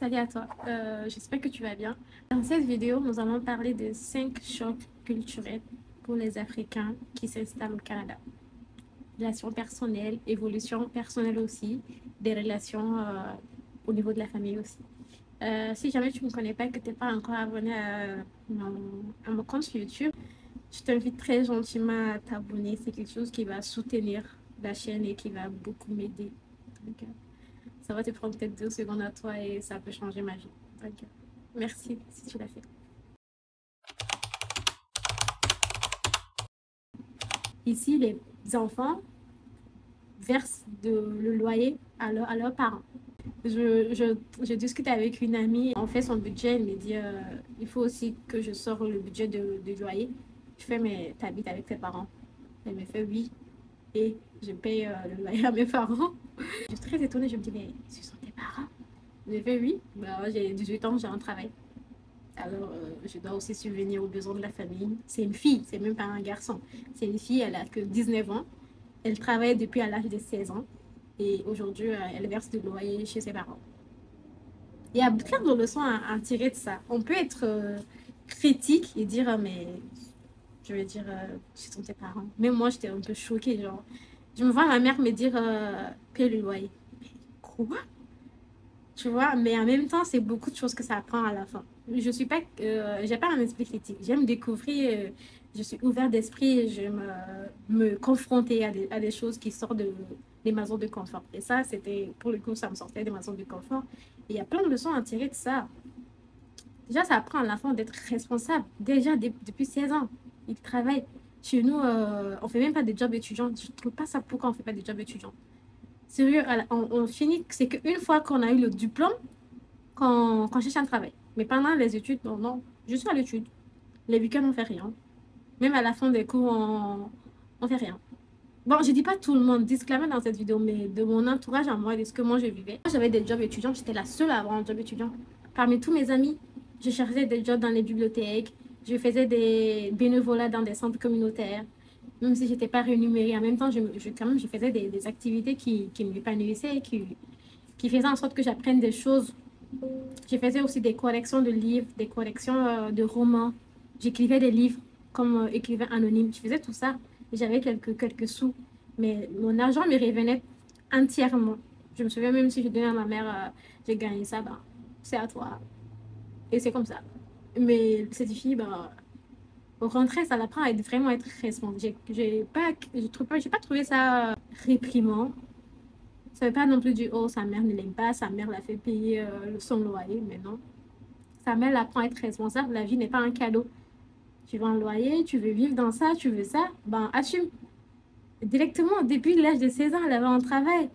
Salut à toi, j'espère que tu vas bien. Dans cette vidéo, nous allons parler de 5 chocs culturels pour les Africains qui s'installent au Canada. Relations personnelles, évolution personnelle aussi, des relations au niveau de la famille aussi. Si jamais tu ne me connais pas et que tu n'es pas encore abonné à mon compte YouTube, je t'invite très gentiment à t'abonner. C'est quelque chose qui va soutenir la chaîne et qui va beaucoup m'aider. Donc, ça va te prendre peut-être 2 secondes à toi et ça peut changer ma vie. Donc, merci si tu l'as fait. Ici, les enfants versent le loyer à leurs parents. Je discute avec une amie, on fait son budget, elle me dit il faut aussi que je sors le budget de loyer. Je fais, mais t'habites avec tes parents? Elle me fait oui, et je paye le loyer à mes parents. Je suis très étonnée, je me dis, mais ce sont tes parents? J'ai fait oui, bah, j'ai 18 ans, j'ai un travail. Alors, je dois aussi subvenir aux besoins de la famille. C'est une fille, c'est même pas un garçon. C'est une fille, elle a que 19 ans. Elle travaille depuis à l'âge de 16 ans. Et aujourd'hui, elle verse du loyer chez ses parents. Il y a plein de leçons à tirer de ça. On peut être critique et dire, mais je vais dire, ce sont tes parents. Même moi, j'étais un peu choquée. Genre, je me vois ma mère me dire, paye le loyer. Mais quoi? Tu vois, mais en même temps, c'est beaucoup de choses que ça apprend à la fin. Je suis pas, j'ai pas un esprit critique. J'aime découvrir, je suis ouverte d'esprit, j'aime me confronter à des choses qui sortent des maisons de confort. Et ça, c'était, pour le coup, ça me sortait des maisons de confort. Et il y a plein de leçons à tirer de ça. Déjà, ça apprend à l'enfant d'être responsable. Déjà, depuis 16 ans, il travaille. Chez nous, on fait même pas de job étudiant. Je trouve pas ça pourquoi on fait pas de job étudiant. Sérieux, on finit, c'est qu'une fois qu'on a eu le diplôme, qu'on cherche un travail. Mais pendant les études, non, non, je suis à l'étude. Les week-ends, on fait rien. Même à la fin des cours, on fait rien. Bon, je dis pas tout le monde, disclaimer dans cette vidéo, mais de mon entourage à moi, de ce que moi je vivais. Moi, j'avais des jobs étudiants, j'étais la seule à avoir un job étudiant. Parmi tous mes amis, je cherchais des jobs dans les bibliothèques, je faisais des bénévolats dans des centres communautaires, même si je n'étais pas rémunérée. En même temps, quand même, je faisais des activités qui m'épanouissaient, qui faisaient en sorte que j'apprenne des choses. Je faisais aussi des corrections de livres, des corrections de romans. J'écrivais des livres comme écrivain anonyme. Je faisais tout ça. J'avais quelques sous. Mais mon argent me revenait entièrement. Je me souviens même si je donnais à ma mère, j'ai gagné ça, ben, c'est à toi. Et c'est comme ça. Mais cette fille, ben, au contraire, ça l'apprend à vraiment être responsable. J'ai pas trouvé ça réprimant. Ça veut pas non plus dire, oh, sa mère ne l'aime pas, sa mère l'a fait payer son loyer, mais non. Sa mère l'apprend à être responsable. La vie n'est pas un cadeau. Tu veux un loyer, tu veux vivre dans ça, tu veux ça, ben assume. Directement, depuis l'âge de 16 ans, elle avait un travail.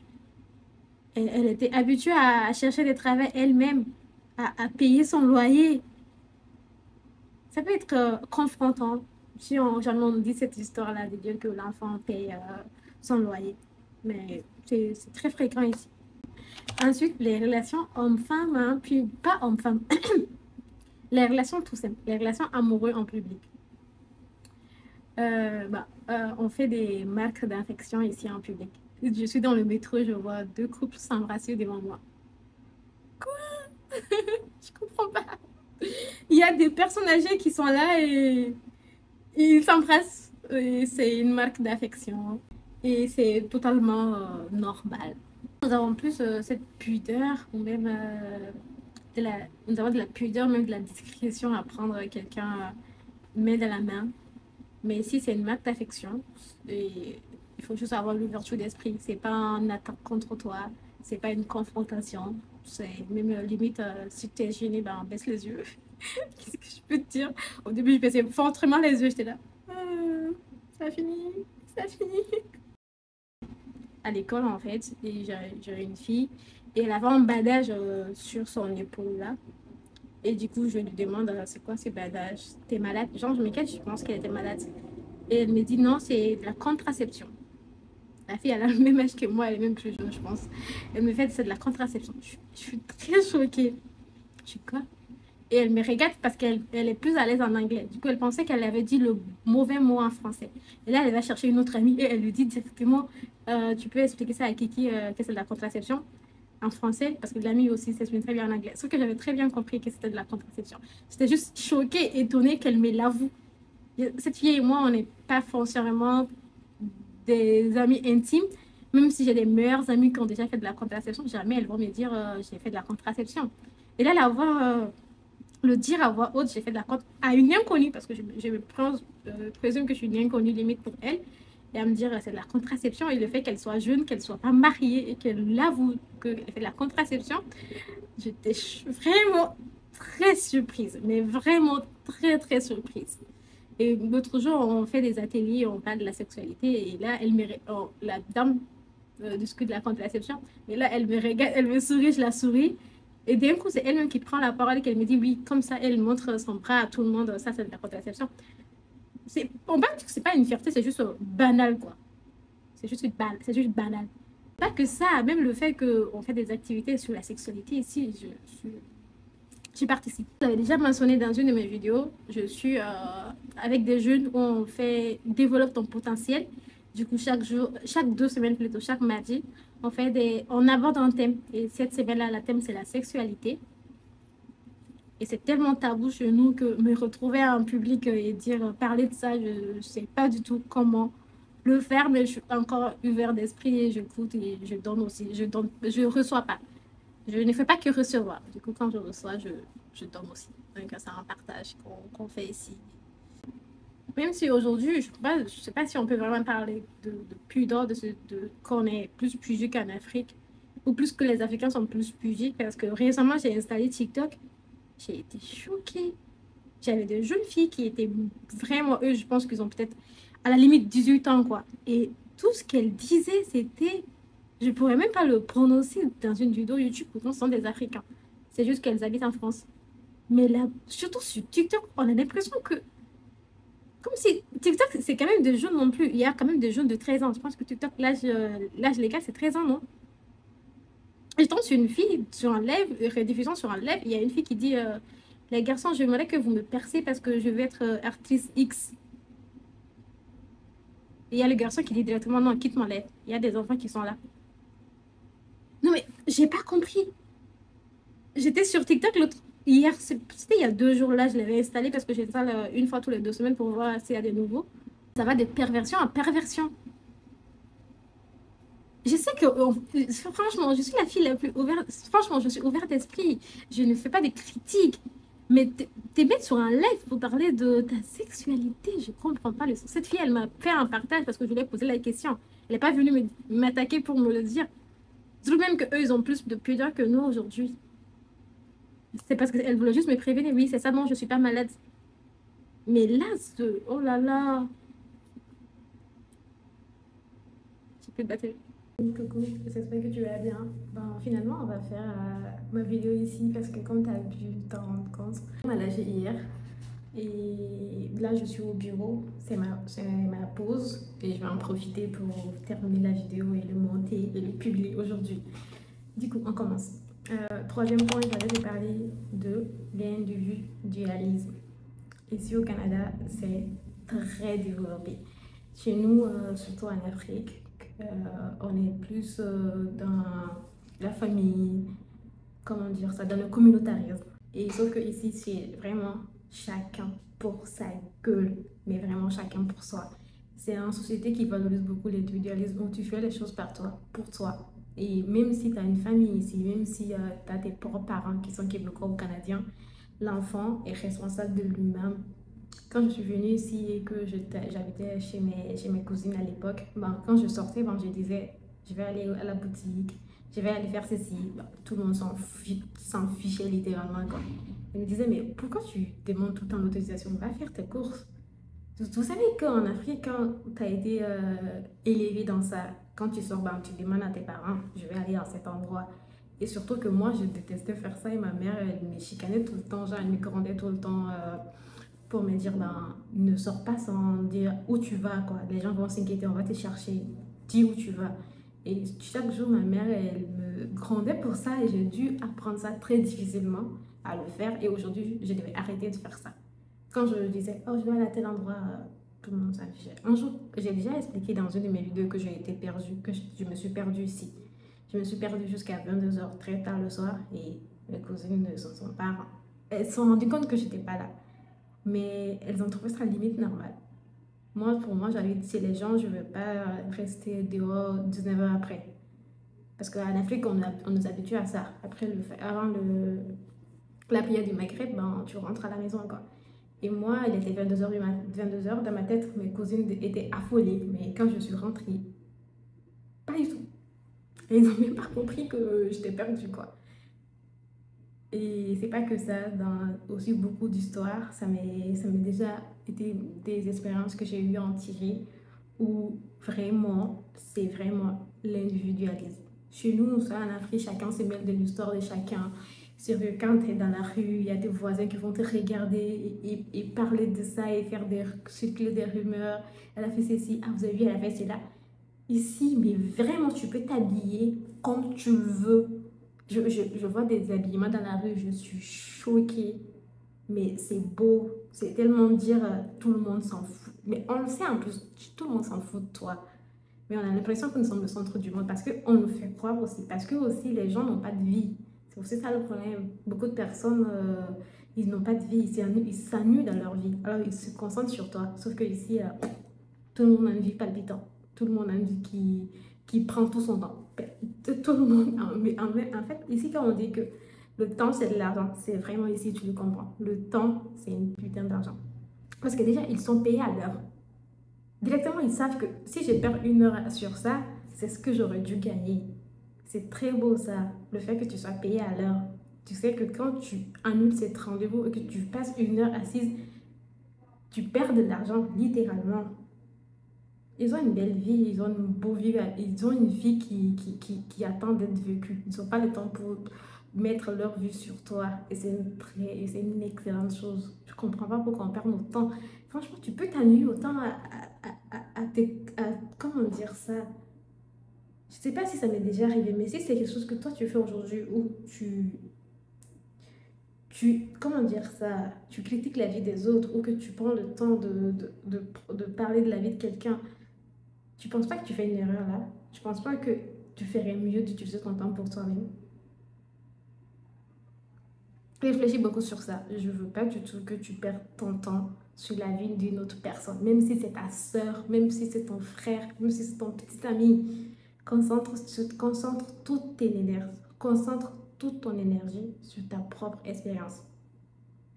Elle était habituée à chercher des travaux elle-même, à payer son loyer. Ça peut être confrontant si jamais on dit cette histoire-là de dire que l'enfant paye son loyer. Mais c'est très fréquent ici. Ensuite, les relations hommes-femmes, hein, puis pas hommes-femmes. Les relations tout simples, les relations amoureuses en public. On fait des marques d'affection ici en public. Je suis dans le métro, je vois 2 couples s'embrasser devant moi. Quoi? Je comprends pas. Il y a des personnes âgées qui sont là et ils s'embrassent. C'est une marque d'affection. Et c'est totalement normal. Nous avons plus cette pudeur, ou même nous avons de la pudeur, même de la discrétion à prendre quelqu'un main dans la main. Mais si c'est une marque d'affection, il faut juste avoir l'ouverture d'esprit. C'est pas un attaque contre toi, c'est pas une confrontation. C'est même limite, si tu es gêné, ben baisse les yeux. Qu'est-ce que je peux te dire? Au début, je baissais fortement les yeux, j'étais là. Ça finit, ça finit. À l'école, en fait, et j'avais une fille, et elle avait un badage sur son épaule là. Et du coup, je lui demande, c'est quoi ce badage? T'es malade? Genre, je m'inquiète, je pense qu'elle était malade. Et elle me dit, non, c'est de la contraception. La fille, elle a le même âge que moi, elle est même plus jeune, je pense. Elle me fait, c'est de la contraception. Je suis très choquée. Je suis quoi? Et elle me regarde parce qu'elle est plus à l'aise en anglais. Du coup, elle pensait qu'elle avait dit le mauvais mot en français. Et là, elle va chercher une autre amie et elle lui dit directement, tu peux expliquer ça à Kiki, que c'est de la contraception? en français, parce que l'ami aussi s'exprime très bien en anglais. Sauf que j'avais très bien compris que c'était de la contraception. J'étais juste choquée, étonnée qu'elle me l'avoue. Cette fille et moi, on n'est pas forcément des amis intimes. Même si j'ai des meilleurs amis qui ont déjà fait de la contraception, jamais elles vont me dire j'ai fait de la contraception. Et là, le dire à voix haute, j'ai fait de la contraception à une inconnue, parce que je me présume que je suis une inconnue limite pour elle, et à me dire c'est de la contraception, et le fait qu'elle soit jeune, qu'elle soit pas mariée, et qu'elle l'avoue qu'elle fait de la contraception, j'étais vraiment très surprise, mais vraiment très très surprise. Et l'autre jour, on fait des ateliers, on parle de la sexualité, et là, la dame discute de la contraception, et là, elle me regarde, elle me sourit, je la souris, et d'un coup, c'est elle-même qui prend la parole et qu'elle me dit oui, comme ça, elle montre son bras à tout le monde, ça, c'est de la contraception. On va dire que c'est pas une fierté, c'est juste banal, quoi. C'est juste banal. Pas que ça, même le fait qu'on fait des activités sur la sexualité ici, j'y participe. J'avais déjà mentionné dans une de mes vidéos, je suis avec des jeunes où on fait développe ton potentiel. Du coup, chaque jour, chaque 2 semaines plutôt, chaque mardi, on aborde un thème. Et cette semaine-là, le thème, c'est la sexualité. Et c'est tellement tabou chez nous que me retrouver en public et dire, parler de ça, je ne sais pas du tout comment le faire, mais je suis encore ouvert d'esprit et j'écoute et je donne aussi. Je reçois pas. Je ne fais pas que recevoir. Du coup, quand je reçois, je donne aussi. Donc, c'est un partage qu'on fait ici. Même si aujourd'hui, je ne sais pas si on peut vraiment parler de pudeur, qu'on est plus pudique qu'en Afrique, ou plus que les Africains sont plus pudiques, parce que récemment, j'ai installé TikTok. J'ai été choquée. J'avais des jeunes filles qui étaient vraiment, eux, je pense qu'ils ont peut-être à la limite 18 ans, quoi. Et tout ce qu'elles disaient, c'était... Je pourrais même pas le prononcer dans une vidéo YouTube, pourtant ce sont des Africains. C'est juste qu'elles habitent en France. Mais là, surtout sur TikTok, on a l'impression que... Comme si... TikTok, c'est quand même des jeunes non plus. Il y a quand même des jeunes de 13 ans. Je pense que TikTok, l'âge légal, c'est 13 ans, non? Et je tombe sur une fille, sur un live, rediffusion sur un live, il y a une fille qui dit les garçons, j'aimerais que vous me percez parce que je veux être artiste X. Et il y a le garçon qui dit directement non, quitte mon live. Il y a des enfants qui sont là. Non, mais j'ai pas compris. J'étais sur TikTok hier, c'était il y a 2 jours là, je l'avais installé parce que j'installe une fois tous les 2 semaines pour voir s'il y a des nouveaux. Ça va de perversion à perversion. Je sais que, franchement, je suis la fille la plus ouverte. Franchement, je suis ouverte d'esprit. Je ne fais pas des critiques. Mais t'es bête sur un live pour parler de ta sexualité. Je comprends pas. Cette fille, elle m'a fait un partage parce que je lui ai posé la question. Elle n'est pas venue m'attaquer pour me le dire. Je trouve même qu'eux, ils ont plus de pudeur que nous aujourd'hui. C'est parce qu'elle voulait juste me prévenir. Oui, c'est ça, non, je suis pas malade. Mais là, oh là là. J'ai plus de batterie. Coucou, j'espère que tu vas bien. Bon, finalement, on va faire ma vidéo ici parce que comme tu as pu t'en rendre compte, on m'a lâché hier et là je suis au bureau, c'est ma pause et je vais en profiter pour terminer la vidéo et le monter et le publier aujourd'hui. Du coup, on commence. Troisième point, j'allais te parler de l'individualisme. Ici au Canada, c'est très développé. Chez nous, surtout en Afrique, on est plus dans la famille, comment dire ça, dans le communautarisme. Et sauf que ici, c'est vraiment chacun pour sa gueule, mais vraiment chacun pour soi. C'est une société qui valorise beaucoup l'individualisme, où tu fais les choses par toi, pour toi. Et même si tu as une famille ici, même si tu as tes propres parents qui sont québécois ou canadiens, l'enfant est responsable de lui-même. Quand je suis venue ici et que j'habitais chez mes cousines à l'époque, ben, quand je sortais, ben, je disais, je vais aller à la boutique, je vais aller faire ceci. Ben, tout le monde s'en fichait littéralement, quoi. Elle me disait, mais pourquoi tu demandes tout le temps l'autorisation? Va faire tes courses. Vous savez qu'en Afrique, quand tu as été élevé dans ça, quand tu sors, ben, tu demandes à tes parents, je vais aller à cet endroit. Et surtout que moi, je détestais faire ça et ma mère, elle me chicanait tout le temps, genre, elle me grondait tout le temps pour me dire, ben, ne sors pas sans dire où tu vas, quoi. Les gens vont s'inquiéter, on va te chercher, dis où tu vas. Et chaque jour, ma mère, elle me grondait pour ça et j'ai dû apprendre ça très difficilement à le faire. Et aujourd'hui, je devais arrêter de faire ça. Quand je disais, oh, je vais aller à tel endroit, tout le monde s'affichait. Un jour, j'ai déjà expliqué dans une de mes vidéos que j'ai été perdue, que je me suis perdue ici. Je me suis perdue jusqu'à 22h, très tard le soir, et mes cousines ne s'en sont pas... Elles se sont rendues compte que j'étais pas là. Mais elles ont trouvé ça limite normal. Moi, pour moi, j'avais dit, c'est les gens, je ne veux pas rester dehors 19h après. Parce qu'en Afrique, on nous habitue à ça. Avant la prière du Maghreb, ben, tu rentres à la maison encore. Et moi, il était 22h, 22h, dans ma tête, mes cousines étaient affolées. Mais quand je suis rentrée, pas du tout. Et ils n'ont même pas compris que j'étais perdue, quoi. Et c'est pas que ça, dans aussi beaucoup d'histoires, ça m'est déjà été des expériences que j'ai eu à en tirer où vraiment, c'est vraiment l'individualisme. Chez nous, ça en Afrique, chacun se mêle de l'histoire de chacun. C'est que quand tu es dans la rue, il y a des voisins qui vont te regarder et parler de ça et faire circuler des rumeurs. Elle a fait ceci, ah vous avez vu, elle a fait cela. Ici, mais vraiment, tu peux t'habiller comme tu le veux. Je vois des habillements dans la rue, je suis choquée. Mais c'est beau, c'est tellement dire tout le monde s'en fout. Mais on le sait en plus, tout le monde s'en fout de toi. Mais on a l'impression que nous sommes le centre du monde parce qu'on nous fait croire aussi. Parce que aussi les gens n'ont pas de vie. C'est aussi ça le problème. Beaucoup de personnes, ils n'ont pas de vie, ils s'ennuient dans leur vie. Alors ils se concentrent sur toi. Sauf que ici, tout le monde a une vie palpitante. Tout le monde a une vie qui prend tout son temps. Tout le monde. Mais en fait, ici, quand on dit que le temps, c'est de l'argent, c'est vraiment ici, tu le comprends. Le temps, c'est une putain d'argent. Parce que déjà, ils sont payés à l'heure. Directement, ils savent que si je perds 1 heure sur ça, c'est ce que j'aurais dû gagner. C'est très beau ça, le fait que tu sois payé à l'heure. Tu sais que quand tu annules cet rendez-vous et que tu passes 1 heure assise, tu perds de l'argent, littéralement. Ils ont une belle vie, ils ont une beau vie, ils ont une vie qui attend d'être vécue. Ils n'ont pas le temps pour mettre leur vue sur toi. Et c'est une excellente chose. Je ne comprends pas pourquoi on perd notre temps. Franchement, tu peux t'ennuyer autant comment dire ça? Je ne sais pas si ça m'est déjà arrivé, mais si c'est quelque chose que toi tu fais aujourd'hui où comment dire ça? Tu critiques la vie des autres ou que tu prends le temps de parler de la vie de quelqu'un. Tu penses pas que tu fais une erreur là? Tu penses pas que tu ferais mieux d'utiliser ton temps pour toi-même? Réfléchis beaucoup sur ça. Je veux pas du tout que tu perdes ton temps sur la vie d'une autre personne. Même si c'est ta soeur, même si c'est ton frère, même si c'est ton petit ami. Concentre toute ton énergie sur ta propre expérience.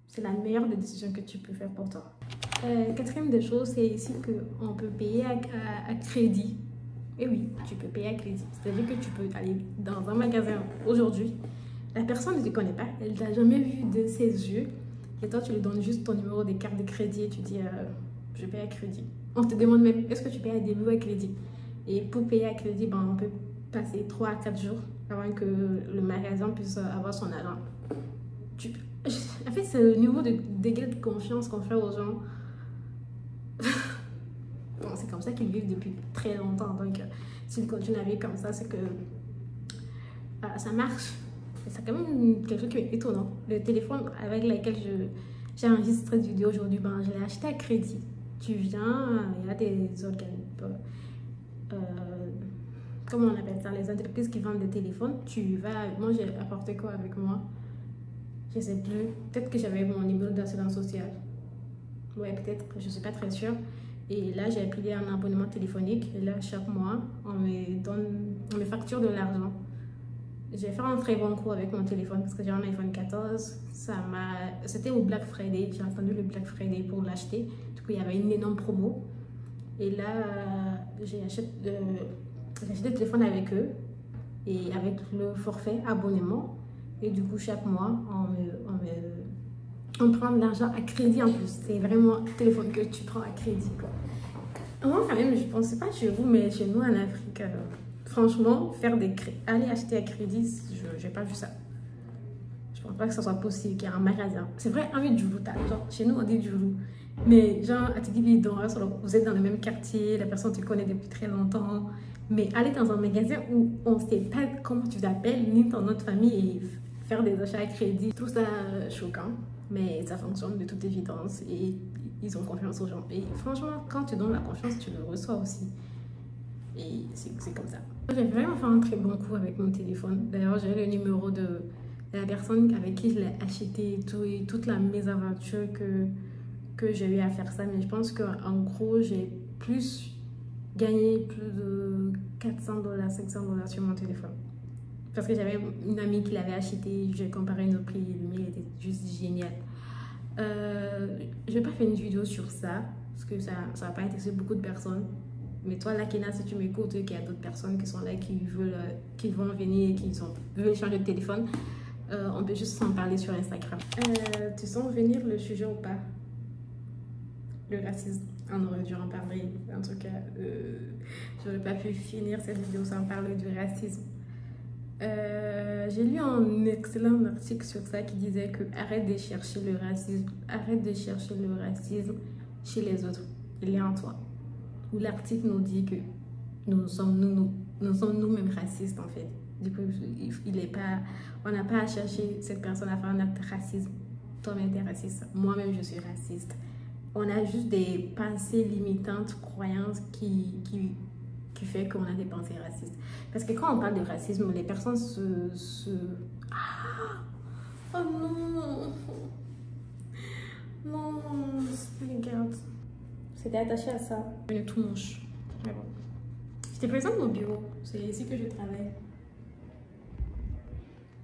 C'est la meilleure des décisions que tu peux faire pour toi. Quatrième des choses, c'est ici qu'on peut payer à crédit. Et oui, tu peux payer à crédit. C'est-à-dire que tu peux aller dans un magasin aujourd'hui. La personne ne te connaît pas, elle ne t'a jamais vu de ses yeux. Et toi, tu lui donnes juste ton numéro de carte de crédit et tu dis je paye à crédit. On te demande même est-ce que tu payes à débit ou à crédit. Et pour payer à crédit, ben, on peut passer 3 à 4 jours avant que le magasin puisse avoir son argent. En fait, c'est le niveau de degré de confiance qu'on fait aux gens. Bon, c'est comme ça qu'ils vivent depuis très longtemps. Donc, s'ils continuent à vivre comme ça, c'est que ça marche. C'est quand même quelque chose qui est étonnant. Le téléphone avec lequel j'ai enregistré cette vidéo aujourd'hui, ben, je l'ai acheté à crédit. Tu viens, il y a des organismes, comment on appelle ça, les entreprises qui vendent des téléphones. Tu vas, moi j'ai apporté quoi avec moi? Je sais plus. Peut-être que j'avais mon numéro d'assurance sociale. Ouais, peut-être, je ne suis pas très sûre. Et là, j'ai payé un abonnement téléphonique. Et là, chaque mois, on me facture de l'argent. J'ai fait un très bon coup avec mon téléphone parce que j'ai un iPhone 14. C'était au Black Friday. J'ai attendu le Black Friday pour l'acheter. Du coup, il y avait une énorme promo. Et là, j'ai acheté le téléphone avec eux. Et avec le forfait abonnement. Et du coup, chaque mois, on prend de l'argent à crédit en plus. C'est vraiment un téléphone que tu prends à crédit, quoi. Moi, quand même, je ne pense pas chez vous, mais chez nous en Afrique, franchement, aller acheter à crédit, je n'ai pas vu ça. Je ne pense pas que ça soit possible qu'il y ait un magasin. C'est vrai, un du loup, genre, chez nous, on dit du loup. Mais genre, à vous êtes dans le même quartier, la personne te connaît depuis très longtemps. Mais aller dans un magasin où on ne sait pas comment tu t'appelles, ni ton autre famille, et faire des achats à crédit, tout ça choquant. Mais ça fonctionne de toute évidence et ils ont confiance aux gens. Et franchement, quand tu donnes la confiance, tu le reçois aussi. Et c'est comme ça. J'ai vraiment fait un très bon coup avec mon téléphone. D'ailleurs, j'ai le numéro de la personne avec qui je l'ai acheté et tout, et toute la mésaventure que j'ai eu à faire ça. Mais je pense qu'en gros, j'ai plus gagné plus de 400 dollars, 500 dollars sur mon téléphone. Parce que j'avais une amie qui l'avait acheté, j'ai comparé nos prix, le mien était juste génial. Je vais pas faire une vidéo sur ça, parce que ça va pas intéresser beaucoup de personnes. Mais toi, là, Kena, si tu m'écoutes et qu'il y a d'autres personnes qui sont là, qui vont venir et veulent changer de téléphone, on peut juste s'en parler sur Instagram. Tu sens venir le sujet ou pas? Le racisme, on aurait dû en parler. En tout cas, j'aurais pas pu finir cette vidéo sans parler du racisme. J'ai lu un excellent article sur ça qui disait que arrête de chercher le racisme chez les autres, il est en toi. Où l'article nous dit que nous sommes nous-mêmes racistes en fait. Du coup, on n'a pas à chercher cette personne à faire un acte raciste. Toi-même t'es raciste, moi-même je suis raciste. On a juste des pensées limitantes, croyances qui fait qu'on a des pensées racistes. Parce que quand on parle de racisme, les personnes Ah! Oh non! Non, regarde. C'était attaché à ça. Une tout mouche. Mais bon. Je te présente mon bureau. C'est ici que je travaille.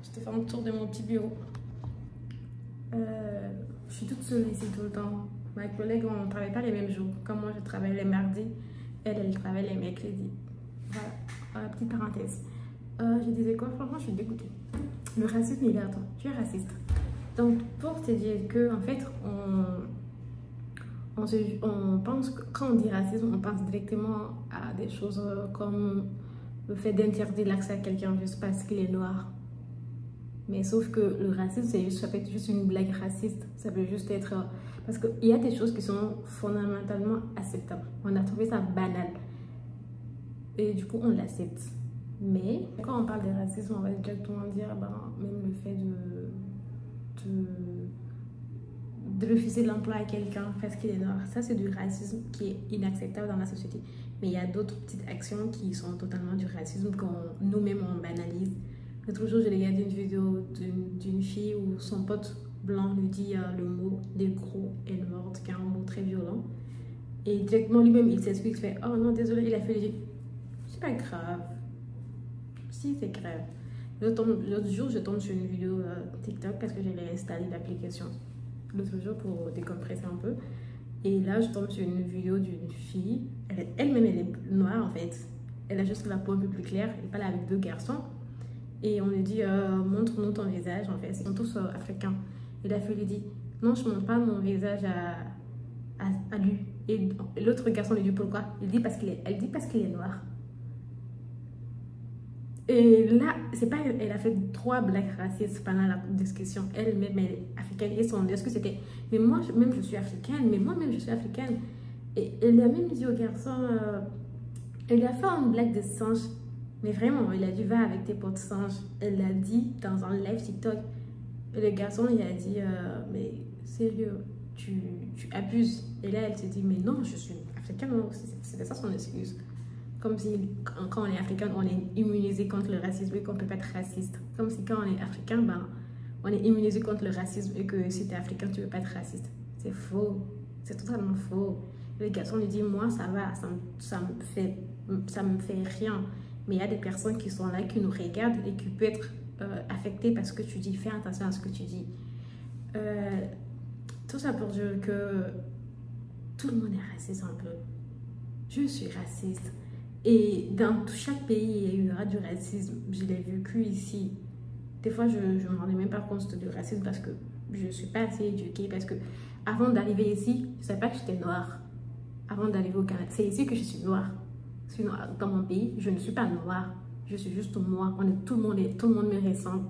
Je te fais un tour de mon petit bureau. Je suis toute seule ici tout le temps. Ma collègue, on ne travaille pas les mêmes jours. Comme moi, je travaille les mardis. Elle travaille les mercredis. Voilà, petite parenthèse. Je disais quoi? Franchement, je suis dégoûtée. Le racisme, il est à toi. Tu es raciste. Donc, pour te dire que, en fait, on pense que quand on dit racisme, on pense directement à des choses comme le fait d'interdire l'accès à quelqu'un juste parce qu'il est noir. Mais sauf que le racisme, ça peut être juste une blague raciste. Ça peut juste être... parce qu'il y a des choses qui sont fondamentalement acceptables. On a trouvé ça banal. Et du coup, on l'accepte. Mais quand on parle de racisme, on va directement dire, même le fait de refuser l'emploi à quelqu'un parce qu'il est noir. Ça, c'est du racisme qui est inacceptable dans la société. Mais il y a d'autres petites actions qui sont totalement du racisme qu'on nous-mêmes on banalise. L'autre jour, je regardais une vidéo d'une fille où son pote blanc lui dit le mot négro est mort, qui est un mot très violent. Et directement lui-même, il s'explique, il fait oh non, désolé, il a fait le c'est pas grave. Si, c'est grave. L'autre jour, je tombe sur une vidéo TikTok parce que j'avais installé l'application l'autre jour pour décompresser un peu. Et là, je tombe sur une vidéo d'une fille. Elle-même, elle est noire en fait. Elle a juste la peau un peu plus claire. Elle parle avec deux garçons. Et on lui dit, montre-nous ton visage en fait. Ils sont tous africains. Et la fille lui dit, non, je ne montre pas mon visage à lui. Et l'autre garçon lui dit, pourquoi? Elle dit parce qu'il est noir. Et là, c'est pas, elle a fait 3 blagues racistes pendant la discussion. Elle-même, elle est africaine. Et son excuse c'était, mais moi-même, je suis africaine. Mais moi-même, je suis africaine. Et elle a même dit au garçon, elle lui a fait une blague de singe. Mais vraiment, elle a dit, va avec tes potes singes. Elle l'a dit dans un live TikTok. Et le garçon, il a dit, mais sérieux, tu abuses. Et là, elle se dit, mais non, je suis africaine. C'était ça son excuse. Comme si quand on est africain, on est immunisé contre le racisme et qu'on ne peut pas être raciste. Comme si quand on est africain, on est immunisé contre le racisme et que si tu es africain, tu ne peux pas être raciste. C'est faux. C'est totalement faux. Le garçon lui dit, moi, ça va, ça me fait rien. Mais il y a des personnes qui sont là, qui nous regardent et qui peuvent être affectées par ce que tu dis. Fais attention à ce que tu dis. Tout ça pour dire que tout le monde est raciste un peu. Je suis raciste. Et dans chaque pays, il y aura du racisme. Je l'ai vécu ici. Des fois, je ne me rendais même pas compte du racisme parce que je ne suis pas assez éduquée. Parce que avant d'arriver ici, je ne savais pas que j'étais noire. Avant d'arriver au Canada, c'est ici que je suis noire. Sinon, dans mon pays, je ne suis pas noire. Je suis juste moi. Tout le monde me ressemble.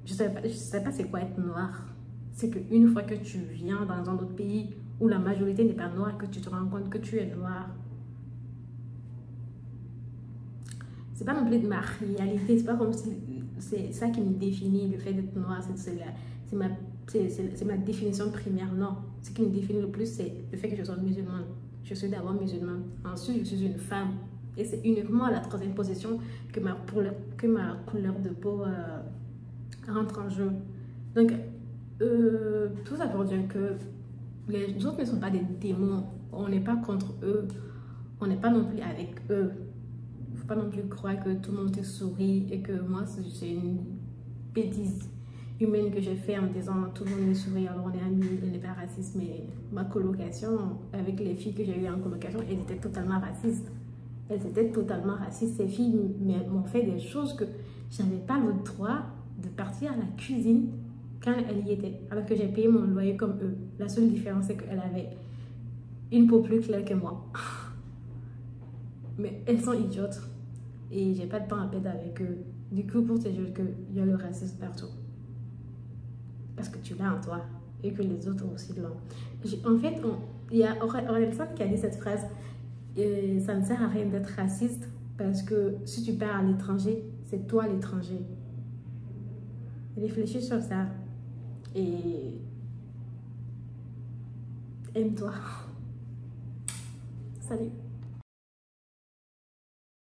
Je ne sais pas c'est quoi être noir. C'est qu'une fois que tu viens dans un autre pays où la majorité n'est pas noire, que tu te rends compte que tu es noir. C'est pas non plus de ma réalité. C'est pas comme si c'est ça qui me définit, le fait d'être noire. C'est ma définition primaire. Non. Ce qui me définit le plus, c'est le fait que je sois musulmane. Je suis d'abord musulmane. Ensuite, je suis une femme. Et c'est uniquement à la troisième position que que ma couleur de peau rentre en jeu. Donc, tout ça pour dire que les autres ne sont pas des démons. On n'est pas contre eux. On n'est pas non plus avec eux. Il ne faut pas non plus croire que tout le monde te sourit et que moi, c'est une bêtise humaine que j'ai fait en me disant tout le monde me sourit, alors on est amis, elle n'est pas raciste. Mais ma colocation, avec les filles que j'ai eues en colocation, elles étaient totalement racistes. Elles étaient totalement racistes. Ces filles m'ont fait des choses que je n'avais pas le droit de partir à la cuisine quand elles y étaient, alors que j'ai payé mon loyer comme eux. La seule différence, c'est qu'elle avait une peau plus claire que moi. Mais elles sont idiotes. Et j'ai pas de temps à perdre avec eux. Du coup, pour te dire qu'il y a le racisme partout. Parce que tu l'as en toi. Et que les autres aussi l'ont. En fait, il y a Orelsan qui a dit cette phrase. Ça ne sert à rien d'être raciste. Parce que si tu pars à l'étranger, c'est toi l'étranger. Réfléchis sur ça. Et aime-toi. Salut.